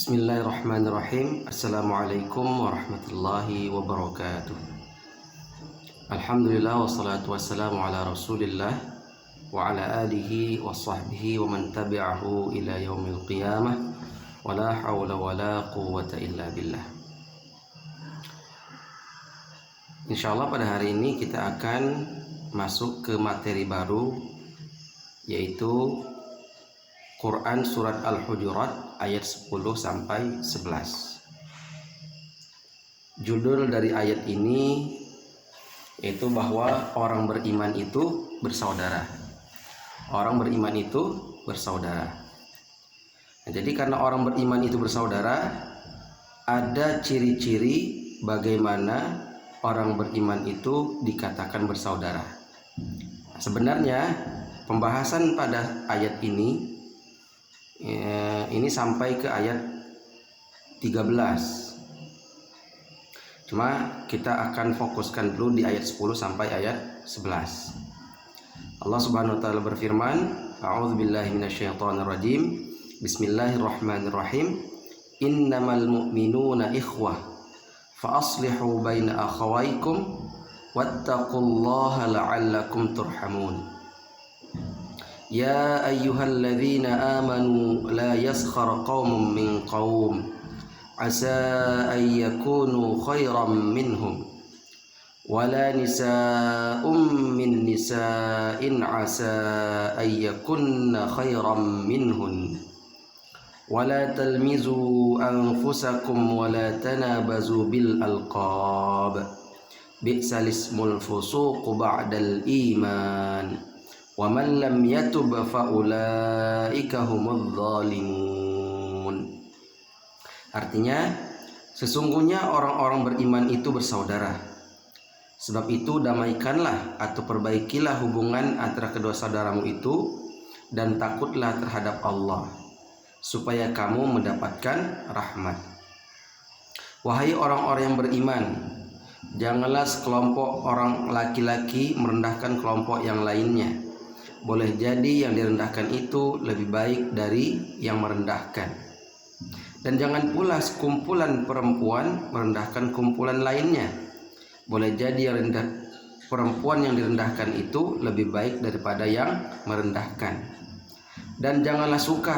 Bismillahirrahmanirrahim. Assalamualaikum warahmatullahi wabarakatuh. Alhamdulillah wassalatu wassalamu ala rasulillah wa ala alihi wa sahbihi wa man tabi'ahu ila yaumil qiyamah wa la hawla wa la quwwata illa billah. Insyaallah pada hari ini kita akan masuk ke materi baru, yaitu Quran Surat Al-Hujurat ayat 10 sampai 11. Judul dari ayat ini yaitu bahwa orang beriman itu bersaudara. Orang beriman itu bersaudara. Nah, jadi karena orang beriman itu bersaudara, ada ciri-ciri bagaimana orang beriman itu dikatakan bersaudara. Sebenarnya pembahasan pada ayat ini sampai ke ayat 13. Cuma kita akan fokuskan dulu di ayat 10 sampai ayat 11. Allah Subhanahu wa taala berfirman, A'udzubillahi minasyaitonirrajim. Bismillahirrahmanirrahim. Innamal mu'minuna ikhwah fa aslihu baina akhawaykum wattaqullaha la'allakum turhamun. Ya ayyuhalladzina amanu la yaskhar qaumun min qaum asa an yakunu khairan minhum wala nisaa'un min nisa'in asa an yakunna khairan minhun wala talmizu anfusakum wala tanabazu bil alqab bi'sal ismul fusuq ba'dal iman wa man lam yatub fa ulaika humudz zalimun. Artinya, sesungguhnya orang-orang beriman itu bersaudara. Sebab itu damaikanlah atau perbaikilah hubungan antara kedua saudaramu itu dan takutlah terhadap Allah supaya kamu mendapatkan rahmat. Wahai orang-orang yang beriman, janganlah sekelompok orang laki-laki merendahkan kelompok yang lainnya. Boleh jadi yang direndahkan itu lebih baik dari yang merendahkan. Dan jangan pula sekumpulan perempuan merendahkan kumpulan lainnya. Boleh jadi perempuan yang direndahkan itu lebih baik daripada yang merendahkan. Dan janganlah suka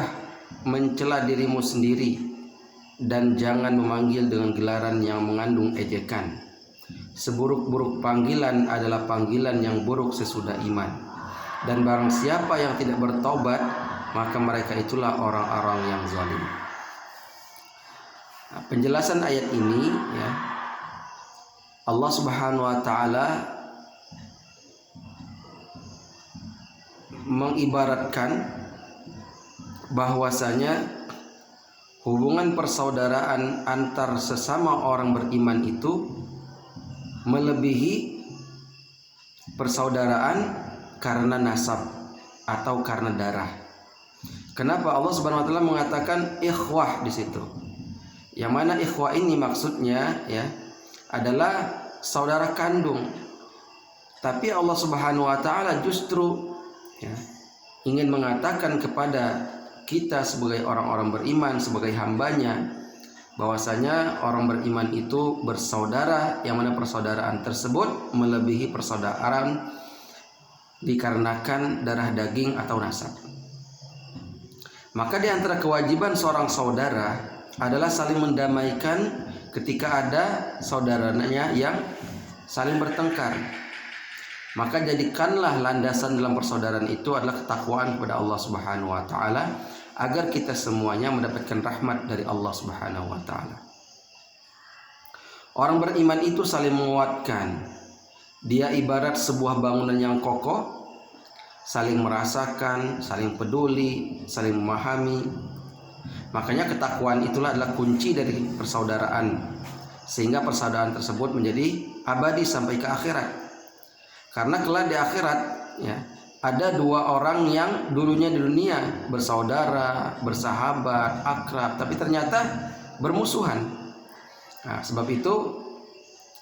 mencela dirimu sendiri, dan jangan memanggil dengan gelaran yang mengandung ejekan. Seburuk-buruk panggilan adalah panggilan yang buruk sesudah iman. Dan barang siapa yang tidak bertobat, maka mereka itulah orang-orang yang zalim. Nah, penjelasan ayat ini, ya, Allah Subhanahu wa taala mengibaratkan bahwasanya hubungan persaudaraan antar sesama orang beriman itu melebihi persaudaraan karena nasab atau karena darah. Kenapa Allah Subhanahu wa taala mengatakan ikhwah di situ? Yang mana ikhwah ini maksudnya, ya, adalah saudara kandung. Tapi Allah Subhanahu wa taala justru, ya, ingin mengatakan kepada kita sebagai orang-orang beriman, sebagai hambanya, bahwasanya orang beriman itu bersaudara, yang mana persaudaraan tersebut melebihi persaudaraan dikarenakan darah daging atau nasab. Maka di antara kewajiban seorang saudara adalah saling mendamaikan ketika ada saudaranya yang saling bertengkar. Maka jadikanlah landasan dalam persaudaraan itu adalah ketakwaan kepada Allah Subhanahu wa taala, agar kita semuanya mendapatkan rahmat dari Allah Subhanahu wa taala. Orang beriman itu saling menguatkan. Dia ibarat sebuah bangunan yang kokoh, saling merasakan, saling peduli, saling memahami. Makanya ketakwaan itulah adalah kunci dari persaudaraan, sehingga persaudaraan tersebut menjadi abadi sampai ke akhirat. Karena kelak di akhirat, ya, ada dua orang yang dulunya di dunia bersaudara, bersahabat, akrab, tapi ternyata bermusuhan. Nah, sebab itu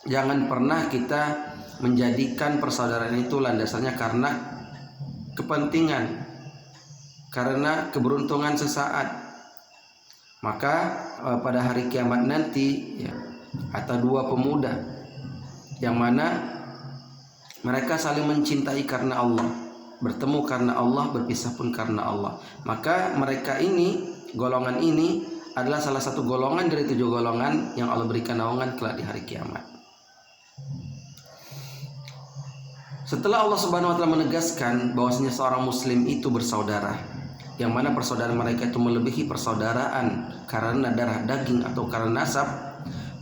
jangan pernah kita menjadikan persaudaraan itu landasannya karena kepentingan, karena keberuntungan sesaat. Maka pada hari kiamat nanti ya, ada dua pemuda yang mana mereka saling mencintai karena Allah, bertemu karena Allah, berpisah pun karena Allah. Maka mereka ini, golongan ini adalah salah satu golongan dari 7 golongan yang Allah berikan naungan kelak di hari kiamat. Setelah Allah Subhanahu wa taala menegaskan bahwasanya seorang muslim itu bersaudara, yang mana persaudaraan mereka itu melebihi persaudaraan karena darah daging atau karena nasab,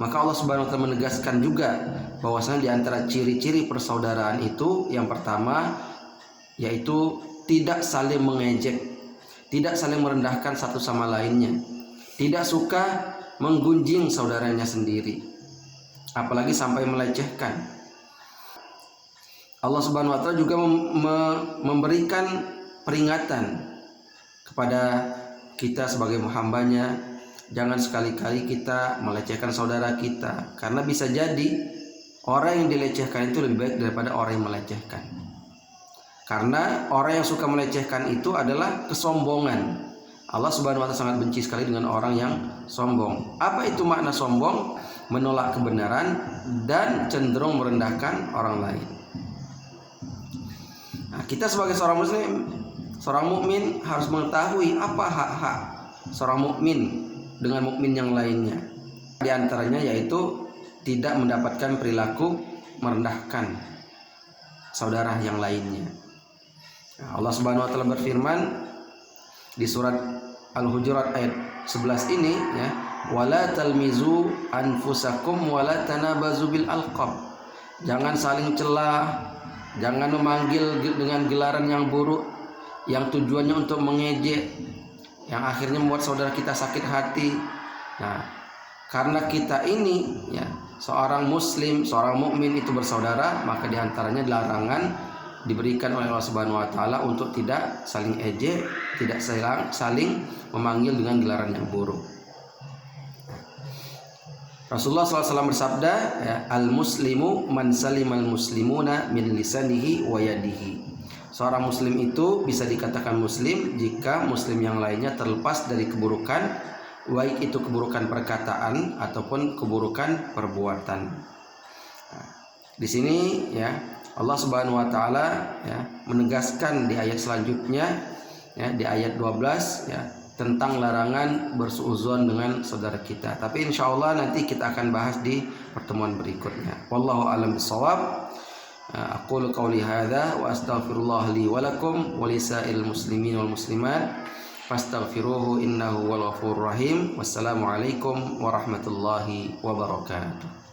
maka Allah Subhanahu wa taala menegaskan juga bahwasanya di antara ciri-ciri persaudaraan itu yang pertama yaitu tidak saling mengejek, tidak saling merendahkan satu sama lainnya, tidak suka menggunjing saudaranya sendiri, apalagi sampai melecehkan. Allah Subhanahu wa taala juga memberikan peringatan kepada kita sebagai hambanya, jangan sekali-kali kita melecehkan saudara kita, karena bisa jadi orang yang dilecehkan itu lebih baik daripada orang yang melecehkan. Karena orang yang suka melecehkan itu adalah kesombongan. Allah Subhanahu wa taala sangat benci sekali dengan orang yang sombong. Apa itu makna sombong? Menolak kebenaran dan cenderung merendahkan orang lain. Nah, kita sebagai seorang muslim, seorang mukmin harus mengetahui apa hak-hak seorang mukmin dengan mukmin yang lainnya. Di antaranya yaitu tidak mendapatkan perilaku merendahkan saudara yang lainnya. Nah, Allah Subhanahu wa taala berfirman di surat Al-Hujurat ayat 11 ini ya, wala talmizu anfusakum wala tanabazu bil alqab. Jangan saling celah, jangan memanggil dengan gelaran yang buruk yang tujuannya untuk mengejek, yang akhirnya membuat saudara kita sakit hati. Nah, karena kita ini ya seorang muslim, seorang mukmin itu bersaudara, maka diantaranya larangan diberikan oleh Allah Subhanahu wa taala untuk tidak saling ejek, tidak saling memanggil dengan gelaran yang buruk. Rasulullah SAW bersabda, ya, al-muslimu man salimal muslimuna min lisanihi wa yadihi. Seorang muslim itu bisa dikatakan muslim jika muslim yang lainnya terlepas dari keburukan, baik itu keburukan perkataan ataupun keburukan perbuatan. Nah, di sini ya Allah Subhanahu wa taala ya menegaskan di ayat selanjutnya ya di ayat 12 ya tentang larangan bersuudzon dengan saudara kita. Tapi insyaallah nanti kita akan bahas di pertemuan berikutnya. Wallahu a'lam bishawab. Aqulu qauli hadza wa astaghfirullah li wa lakum wa lisa'il muslimin wal muslimat fastaghfiruhu innahu wal ghafurur rahim. Wassalamu alaikum warahmatullahi wabarakatuh.